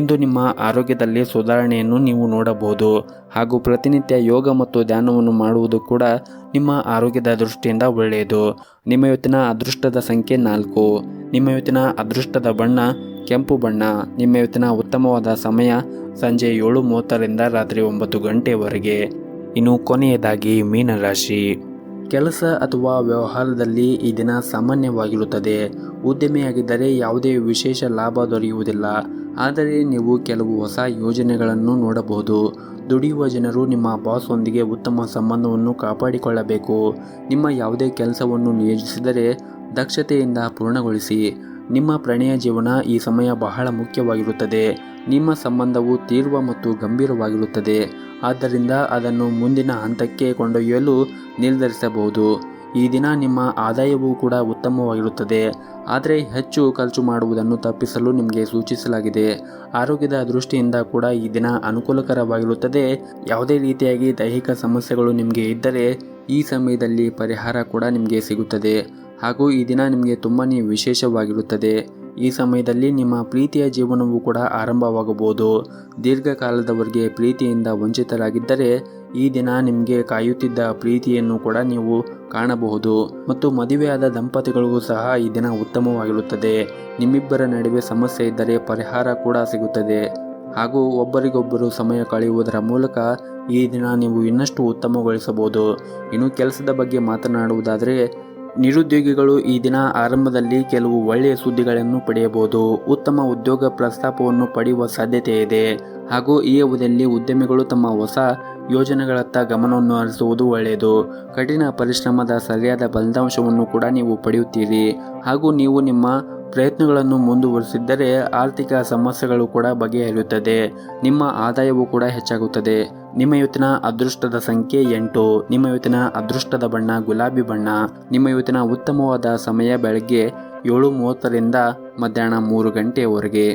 ಇಂದು ನಿಮ್ಮ ಆರೋಗ್ಯದಲ್ಲಿ ಸುಧಾರಣೆಯನ್ನು ನೀವು ನೋಡಬಹುದು. ಹಾಗೂ ಪ್ರತಿನಿತ್ಯ ಯೋಗ ಮತ್ತು ಧ್ಯಾನವನ್ನು ಮಾಡುವುದು ಕೂಡ ನಿಮ್ಮ ಆರೋಗ್ಯದ ದೃಷ್ಟಿಯಿಂದ ಒಳ್ಳೆಯದು. ನಿಮ್ಮ ಇವತ್ತಿನ ಅದೃಷ್ಟದ ಸಂಖ್ಯೆ 4. ನಿಮ್ಮ ಇವತ್ತಿನ ಅದೃಷ್ಟದ ಬಣ್ಣ ಕೆಂಪು ಬಣ್ಣ. ನಿಮ್ಮ ಇವತ್ತಿನ ಉತ್ತಮವಾದ ಸಮಯ ಸಂಜೆ 7:30ರಿಂದ ರಾತ್ರಿ 9 ಗಂಟೆವರೆಗೆ. ಇನ್ನು ಕೊನೆಯದಾಗಿ ಮೀನರಾಶಿ. ಕೆಲಸ ಅಥವಾ ವ್ಯವಹಾರದಲ್ಲಿ ಈ ದಿನ ಸಾಮಾನ್ಯವಾಗಿರುತ್ತದೆ. ಉದ್ಯಮಿಯಾಗಿದ್ದರೆ ಯಾವುದೇ ವಿಶೇಷ ಲಾಭ ದೊರೆಯುವುದಿಲ್ಲ, ಆದರೆ ನೀವು ಕೆಲವು ಹೊಸ ಯೋಜನೆಗಳನ್ನು ನೋಡಬಹುದು. ದುಡಿಯುವ ಜನರು ನಿಮ್ಮ ಬಾಸ್ ಒಂದಿಗೆ ಉತ್ತಮ ಸಂಬಂಧವನ್ನು ಕಾಪಾಡಿಕೊಳ್ಳಬೇಕು. ನಿಮ್ಮ ಯಾವುದೇ ಕೆಲಸವನ್ನು ನಿಯೋಜಿಸಿದರೆ ದಕ್ಷತೆಯಿಂದ ಪೂರ್ಣಗೊಳಿಸಿ. ನಿಮ್ಮ ಪ್ರಣಯ ಜೀವನ ಈ ಸಮಯ ಬಹಳ ಮುಖ್ಯವಾಗಿರುತ್ತದೆ. ನಿಮ್ಮ ಸಂಬಂಧವು ತೀವ್ರ ಮತ್ತು ಗಂಭೀರವಾಗಿರುತ್ತದೆ, ಆದ್ದರಿಂದ ಅದನ್ನು ಮುಂದಿನ ಹಂತಕ್ಕೆ ಕೊಂಡೊಯ್ಯಲು ನಿರ್ಧರಿಸಬಹುದು. ಈ ದಿನ ನಿಮ್ಮ ಆದಾಯವೂ ಕೂಡ ಉತ್ತಮವಾಗಿರುತ್ತದೆ, ಆದರೆ ಹೆಚ್ಚು ಖರ್ಚು ಮಾಡುವುದನ್ನು ತಪ್ಪಿಸಲು ನಿಮಗೆ ಸೂಚಿಸಲಾಗಿದೆ. ಆರೋಗ್ಯದ ದೃಷ್ಟಿಯಿಂದ ಕೂಡ ಈ ದಿನ ಅನುಕೂಲಕರವಾಗಿರುತ್ತದೆ. ಯಾವುದೇ ರೀತಿಯಾಗಿ ದೈಹಿಕ ಸಮಸ್ಯೆಗಳು ನಿಮಗೆ ಇದ್ದರೆ ಈ ಸಮಯದಲ್ಲಿ ಪರಿಹಾರ ಕೂಡ ನಿಮಗೆ ಸಿಗುತ್ತದೆ. ಹಾಗೂ ಈ ದಿನ ನಿಮಗೆ ತುಂಬಾ ವಿಶೇಷವಾಗಿರುತ್ತದೆ. ಈ ಸಮಯದಲ್ಲಿ ನಿಮ್ಮ ಪ್ರೀತಿಯ ಜೀವನವೂ ಕೂಡ ಆರಂಭವಾಗಬಹುದು. ದೀರ್ಘಕಾಲದವರೆಗೆ ಪ್ರೀತಿಯಿಂದ ವಂಚಿತರಾಗಿದ್ದರೆ ಈ ದಿನ ನಿಮಗೆ ಕಾಯುತ್ತಿದ್ದ ಪ್ರೀತಿಯನ್ನು ಕೂಡ ನೀವು ಕಾಣಬಹುದು. ಮತ್ತು ಮದುವೆಯಾದ ದಂಪತಿಗಳಿಗೂ ಸಹ ಈ ದಿನ ಉತ್ತಮವಾಗಿರುತ್ತದೆ. ನಿಮ್ಮಿಬ್ಬರ ನಡುವೆ ಸಮಸ್ಯೆ ಇದ್ದರೆ ಪರಿಹಾರ ಕೂಡ ಸಿಗುತ್ತದೆ. ಹಾಗೂ ಒಬ್ಬರಿಗೊಬ್ಬರು ಸಮಯ ಕಳೆಯುವುದರ ಮೂಲಕ ಈ ದಿನ ನೀವು ಇನ್ನಷ್ಟು ಉತ್ತಮಗೊಳಿಸಬಹುದು. ಇನ್ನು ಕೆಲಸದ ಬಗ್ಗೆ ಮಾತನಾಡುವುದಾದರೆ, ನಿರುದ್ಯೋಗಿಗಳು ಈ ದಿನ ಆರಂಭದಲ್ಲಿ ಕೆಲವು ಒಳ್ಳೆಯ ಸುದ್ದಿಗಳನ್ನು ಪಡೆಯಬಹುದು. ಉತ್ತಮ ಉದ್ಯೋಗ ಪ್ರಸ್ತಾಪವನ್ನು ಪಡೆಯುವ ಸಾಧ್ಯತೆ ಇದೆ. ಹಾಗೂ ಈ ಅವಧಿಯಲ್ಲಿ ಉದ್ಯಮಿಗಳು ತಮ್ಮ ಹೊಸ ಯೋಜನೆಗಳತ್ತ ಗಮನವನ್ನು ಹರಿಸುವುದು ಒಳ್ಳೆಯದು. ಕಠಿಣ ಪರಿಶ್ರಮದ ಸರಿಯಾದ ಫಲಿತಾಂಶವನ್ನು ಕೂಡ ನೀವು ಪಡೆಯುತ್ತೀರಿ. ಹಾಗೂ ನೀವು ನಿಮ್ಮ ಪ್ರಯತ್ನಗಳನ್ನು ಮುಂದುವರಿಸಿದ್ದರೆ ಆರ್ಥಿಕ ಸಮಸ್ಯೆಗಳು ಕೂಡ ಬಗೆಹರಿಯುತ್ತದೆ. ನಿಮ್ಮ ಆದಾಯವೂ ಕೂಡ ಹೆಚ್ಚಾಗುತ್ತದೆ. ನಿಮ್ಮ ಇವತ್ತಿನ ಅದೃಷ್ಟದ ಸಂಖ್ಯೆ 8. ನಿಮ್ಮ ಇವತ್ತಿನ ಅದೃಷ್ಟದ ಬಣ್ಣ ಗುಲಾಬಿ ಬಣ್ಣ. ನಿಮ್ಮ ಇವತ್ತಿನ ಉತ್ತಮವಾದ ಸಮಯ ಬೆಳಗ್ಗೆ 7:30ರಿಂದ ಮಧ್ಯಾಹ್ನ 3 ಗಂಟೆಯವರೆಗೆ.